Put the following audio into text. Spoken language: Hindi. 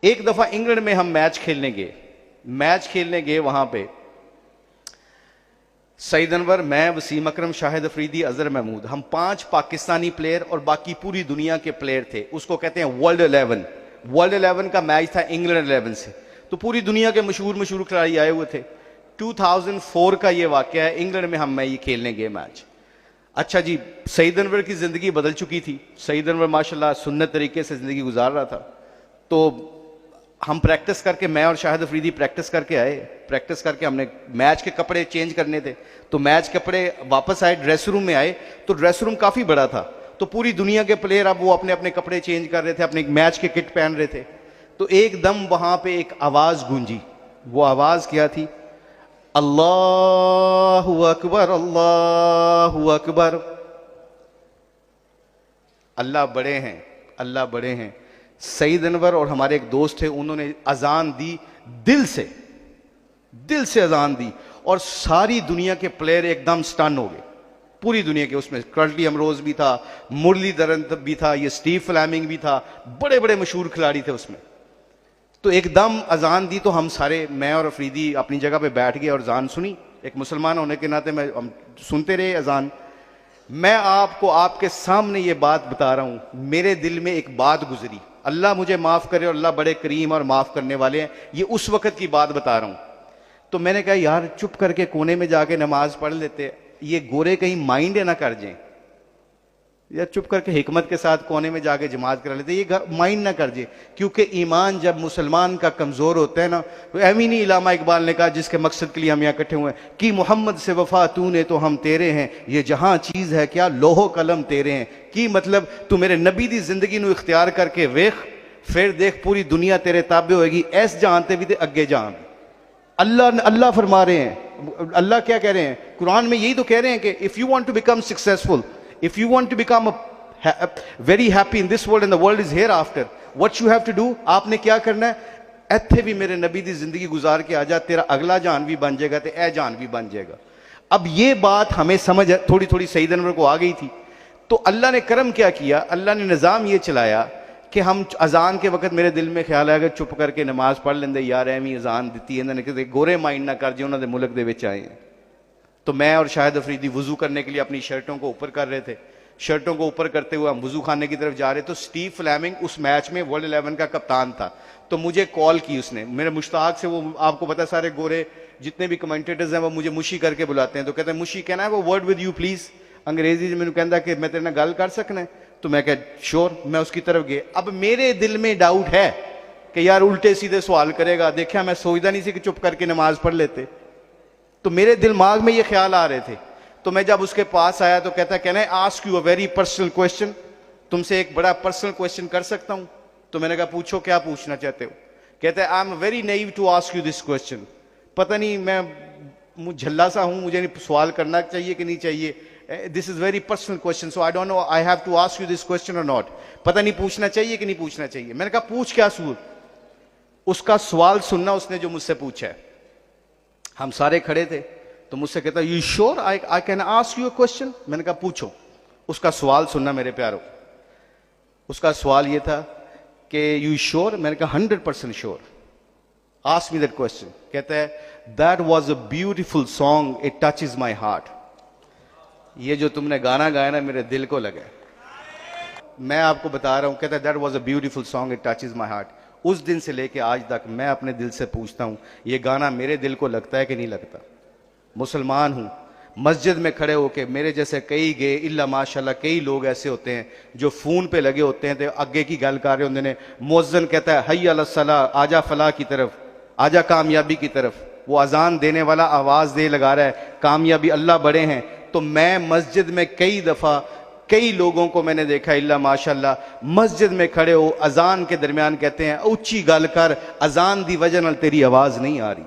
एक दफा इंग्लैंड में हम मैच खेलने गए वहां पे सईद अनवर, मैं, वसीम अकरम, शाहिद अफरीदी, अजहर महमूद, हम 5 पाकिस्तानी प्लेयर और बाकी पूरी दुनिया के प्लेयर थे। उसको कहते हैं वर्ल्ड 11। वर्ल्ड 11 का मैच था इंग्लैंड 11 से, तो पूरी दुनिया के मशहूर खिलाड़ी आए हुए थे। 2004 का ये वाकया है, इंग्लैंड में हम ये खेलने गए मैच। अच्छा जी, सईद अनवर की जिंदगी बदल चुकी थी। सईद अनवर माशाल्लाह सुन्नत तरीके से जिंदगी गुजार रहा था। तो हम प्रैक्टिस करके, मैं और शाहिद अफरीदी प्रैक्टिस करके आए। प्रैक्टिस करके हमने मैच के कपड़े चेंज करने थे, तो मैच कपड़े वापस आए, ड्रेस रूम में आए, तो ड्रेस रूम काफी बड़ा था। तो पूरी दुनिया के प्लेयर अब वो अपने अपने कपड़े चेंज कर रहे थे, अपने मैच के किट पहन रहे थे। तो एकदम वहां पे एक आवाज गूंजी। वो आवाज क्या थी? अल्लाहु अकबर, अल्लाहु अकबर। अल्लाह बड़े हैं, अल्लाह बड़े हैं। सईद अनवर और हमारे एक दोस्त थे, उन्होंने अजान दी, दिल से अजान दी, और सारी दुनिया के प्लेयर एकदम स्टन हो गए। पूरी दुनिया के, उसमें कर्टली अमरोज भी था, मुरलीधरन भी था, ये स्टीव फ्लेमिंग भी था, बड़े बड़े मशहूर खिलाड़ी थे उसमें। तो एकदम अजान दी, तो हम सारे, मैं और अफरीदी अपनी जगह पे बैठ गए और अजान सुनी। एक मुसलमान होने के नाते हम सुनते रहे अजान। मैं आपको आपके सामने ये बात बता रहा हूं, मेरे दिल में एक बात गुजरी। अल्लाह मुझे माफ करे और अल्लाह बड़े करीम और माफ करने वाले हैं, ये उस वक्त की बात बता रहा हूं। तो मैंने कहा यार चुप करके कोने में जाके नमाज पढ़ लेते, ये गोरे कहीं माइंड ना कर जाए, या चुप करके हिकमत के साथ कोने में जाके जमात करा लेते, ये माइंड ना कर जाए। क्योंकि ईमान जब मुसलमान का कमजोर होता है ना, तो अमीनी इलामा इकबाल ने कहा, जिसके मकसद के लिए हम यहाँ इकट्ठे हुए हैं, कि मोहम्मद से वफा तूने तो हम तेरे हैं, ये जहां चीज है क्या लोहो कलम तेरे हैं। की मतलब तू मेरे नबी दी जिंदगी नू इख्तियार करके वेख, फिर देख पूरी दुनिया तेरे ताबे होएगी, ऐस जानते भी ते अगे जान। अल्लाह फरमा रहे हैं, अल्लाह क्या कह रहे हैं कुरान में, यही तो कह रहे हैं कि if you want to become successful, if you want to become very happy in this world and the world is hereafter, what you have to do, आपने क्या करना है? इत्थे भी मेरे नबी दी जिंदगी गुजार के आजा, तेरा अगला जान भी बन जाएगा, ते ए जान भी बन जाएगा। अब ये बात हमें समझ थोड़ी थोड़ी सईद अनवर को आ गई थी। तो अल्लाह ने करम क्या किया, अल्लाह ने निज़ाम ये चलाया कि हम अजान के वक्त, मेरे दिल में ख्याल आया कि चुप करके नमाज पढ़ लेंदे, यार एवं अजान दी इन्होंने कि गोरे माइंड ना कर जे, उन्होंने मुल्क दे विच आए हैं। तो मैं और शाहिद अफरीदी वजू करने के लिए अपनी शर्टों को ऊपर कर रहे थे। शर्टों को ऊपर करते हुए हम वजू खाने की तरफ जा रहे, तो स्टीव फ्लेमिंग उस मैच में वर्ल्ड 11 का कप्तान था। तो मुझे कॉल की उसने, मेरे मुश्ताक से, वो आपको पता है सारे गोरे जितने भी कमेंटेटर्स हैं वो मुझे मुशी करके बुलाते हैं। तो कहते हैं मुशी कहना है वो वर्ड विद यू प्लीज, अंग्रेजी में कहता कि मैं तेरे ना गल कर सकना है। तो मैं कह श्योर, मैं उसकी तरफ गया। अब मेरे दिल में डाउट है कि यार उल्टे सीधे सवाल करेगा, देखा मैं सोचता नहीं सी कि चुप करके नमाज पढ़ लेते। तो मेरे दिमाग में ये ख्याल आ रहे थे। तो मैं जब उसके पास आया तो कहता, can I ask you a very personal question, तुमसे एक बड़ा पर्सनल क्वेश्चन कर सकता हूं? तो मैंने कहा पूछो, क्या पूछना चाहते हो? कहता है I am very naive to ask you this question. पता नहीं मैं झल्ला सा हूं, मुझे सवाल करना चाहिए कि नहीं चाहिए, this is very personal question, so I don't know I have to ask you this question और नॉट। पता नहीं पूछना चाहिए कि नहीं पूछना चाहिए। मैंने कहा पूछ, क्या सूर? उसका सवाल सुनना उसने जो मुझसे पूछा है। हम सारे खड़े थे, तो मुझसे कहता you sure I can ask you a question? मैंने कहा पूछो। उसका सवाल सुनना मेरे प्यारो। उसका सवाल ये था कि यू श्योर? मैंने कहा 100% sure, ask me that question. कहता है that was a beautiful song, it touches my heart. ये जो तुमने गाना गाया ना, मेरे दिल को लगा। मैं आपको बता रहा हूं, कहता है that was a beautiful song, it touches my heart. उस दिन से लेके आज तक मैं अपने दिल से पूछता हूं, ये गाना मेरे दिल को लगता है कि नहीं लगता? मुसलमान हूं, मस्जिद में खड़े होके मेरे जैसे कई गए, इल्ला माशाल्लाह कई लोग ऐसे होते हैं जो फोन पे लगे होते हैं, तो आगे की गल कर रहे होंगे ने। मुअज्जिन कहता है हय्या अला सलाह, आजा फलाह की तरफ, आजा कामयाबी की तरफ। वो अजान देने वाला आवाज दे लगा रहा है कामयाबी, अल्लाह बड़े हैं। तो मैं मस्जिद में कई दफा कई लोगों को मैंने देखा, इल्ला माशाल्लाह मस्जिद में खड़े हो, अजान के दरमियान कहते हैं ऊंची गल कर, अजान दी वजह नाल तेरी आवाज नहीं आ रही।